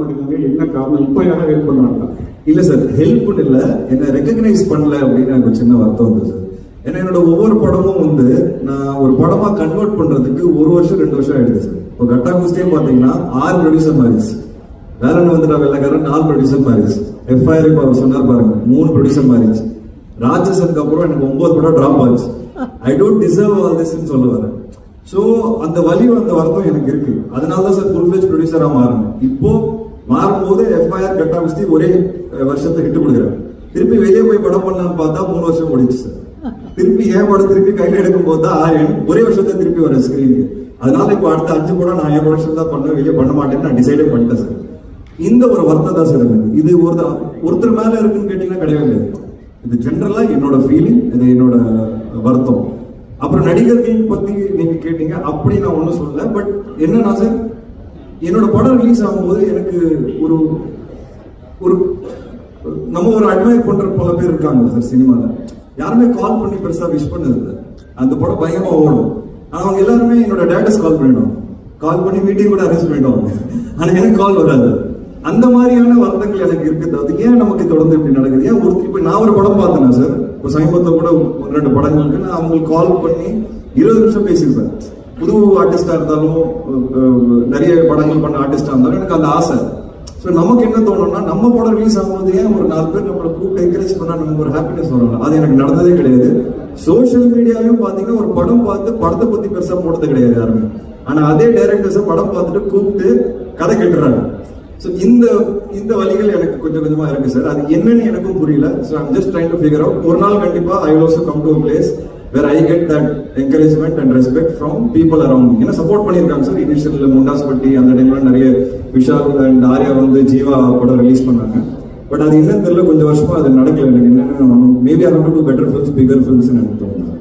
மாட்டேங்கிறாங்க, என்ன காரணம்? இப்போ யாரும் ஹெல்ப் பண்ணுவாங்க? இல்ல சார், ஹெல்ப் இல்ல, என்ன ரெகக்னைஸ் பண்ணல அப்படின்னு எனக்கு சின்ன வருத்தம் வந்து சார். ஏன்னா என்னோட ஒவ்வொரு படமும் வந்து நான் ஒரு படமா கன்வெர்ட் பண்றதுக்கு 1 வருஷம் 2 வருஷம் ஆயிடுது சார். இப்போ கட்டா குஸ்தியே பாத்தீங்கன்னா 6 ப்ரொடியூசர் மாறிச்சு, வேற என்ன வந்துட்டா வெள்ளக்காரன் 4 ப்ரொடியூசர் மாறிச்சு, எஃப்ஐஆர் இப்போ அவர் சொன்னார் பாருங்க 3 ப்ரொடியூசர் மாறிச்சு, ராட்சசனுக்கு அப்புறம் எனக்கு 9 படம் டிராப் ஆச்சு. ஐ டோன்ட் டிசர்வ் ஆல் திஸ்ன்னு சொல்ல வரேன். ஸோ அந்த வலியும் அந்த வருத்தம் எனக்கு இருக்கு. அதனால தான் சார் ஃபுல் ஃபிளெஜ் ப்ரொடியூசரா மாறணும். இப்போ மாறும்போது எஃப்ஐஆர் கட்டா குஸ்தி ஒரே வருஷத்தை ஹிட் கொடுக்குறேன். திருப்பி வெளியே போய் படம் பண்ணலான்னு பார்த்தா 3 வருஷம் ஓடிச்சு சார். திருப்பி ஏன் படம் திருப்பி கையில் எடுக்கும் போது தான் ஆரியன் ஒரே வருஷத்தை திருப்பி வர ஸ்கிரீனுக்கு. அதனால இப்போ அடுத்த 5 படம் நான் 7 வருஷம் தான் பண்ண, வெளியே பண்ண மாட்டேன்னு நான் டிசைடே பண்ணிட்டேன் சார். இந்த ஒரு வருத்தம் தான் சார் எனக்கு. இது ஒருத்தர் மேல இருக்குன்னு கேட்டீங்கன்னா கிடையாது, இது ஜென்ரலா என்னோட ஃபீலிங், இது என்னோட வருத்தம். அப்புறம் நடிகர்கள் பத்தி நீங்க கேட்டீங்க, அப்படி நான் ஒன்றும் சொல்லல. பட் என்னன்னா சார், என்னோட படம் ரிலீஸ் ஆகும்போது எனக்கு ஒரு ஒரு நம்ம ஒரு அட்மையர் பண்ற பல பேர் இருக்காங்க சார் சினிமால. யாருமே கால் பண்ணி பெருசா விஷ் பண்ணது இல்லை. அந்த படம் பயங்கரமா ஓடும். ஆனா அவங்க எல்லாருமே என்னோட டேரக்டர்ஸ் கால் பண்ணிடுவாங்க, கால் பண்ணி மீட்டிங் கூட அரேஞ்ச் பண்ணிடுவாங்க. ஆனா எனக்கு கால் வராது. அந்த மாதிரியான வருத்தங்கள் எனக்கு இருக்குது. அது ஏன் நமக்கு தொடர்ந்து இப்படி நடக்குது? ஏன் இப்ப நான் ஒரு படம் பார்த்தேன் சார், இப்போ சமீபத்தில் கூட 2 படங்களுக்கு நான் அவங்களுக்கு கால் பண்ணி 20 நிமிஷம் பேசியிருப்பேன். புது ஆர்டிஸ்டா இருந்தாலும் நிறைய படங்கள் பண்ண ஆர்டிஸ்டா இருந்தாலும் எனக்கு அந்த ஆசை. ஸோ நமக்கு என்ன தோணும்னா, நம்ம படம் ரிலீஸ் ஆகும்போது ஏன் ஒரு 4 பேர் நம்மளை கூப்பிட்டு என்கரேஜ் பண்ணா நமக்கு ஒரு ஹாப்பினஸ் வரணும். அது எனக்கு நடந்ததே கிடையாது. சோசியல் மீடியாவையும் பார்த்தீங்கன்னா ஒரு படம் பார்த்து படத்தை பத்தி பெருசா போட்டது கிடையாது யாருமே. ஆனா அதே டைரக்டர்ஸை படம் பார்த்துட்டு கூப்பிட்டு கதை கேட்டுறாங்க. ஸோ இந்த வழிகள் எனக்கு கொஞ்சம் கொஞ்சமா இருக்கு சார். அது என்னன்னு எனக்கும் புரியல. So I'm just trying to figure out. ஒரு நாள் கண்டிப்பா I will also come to a place where I get that encouragement and respect from people around me. ஏன்னா சப்போர்ட் பண்ணியிருக்காங்க சார். இனிஷியல் முண்டாஸ் பட்டி அந்த டைம்ல நிறைய விஷால் அண்ட் ஆர்யா வந்து ஜீவா படம் ரிலீஸ் பண்ணாங்க. பட் அது என்னன்னு தெரியல, கொஞ்சம் வருஷமா அது நடக்கல. எனக்கு என்னன்னு maybe I want to do better films, bigger films எனக்கு தோணுது.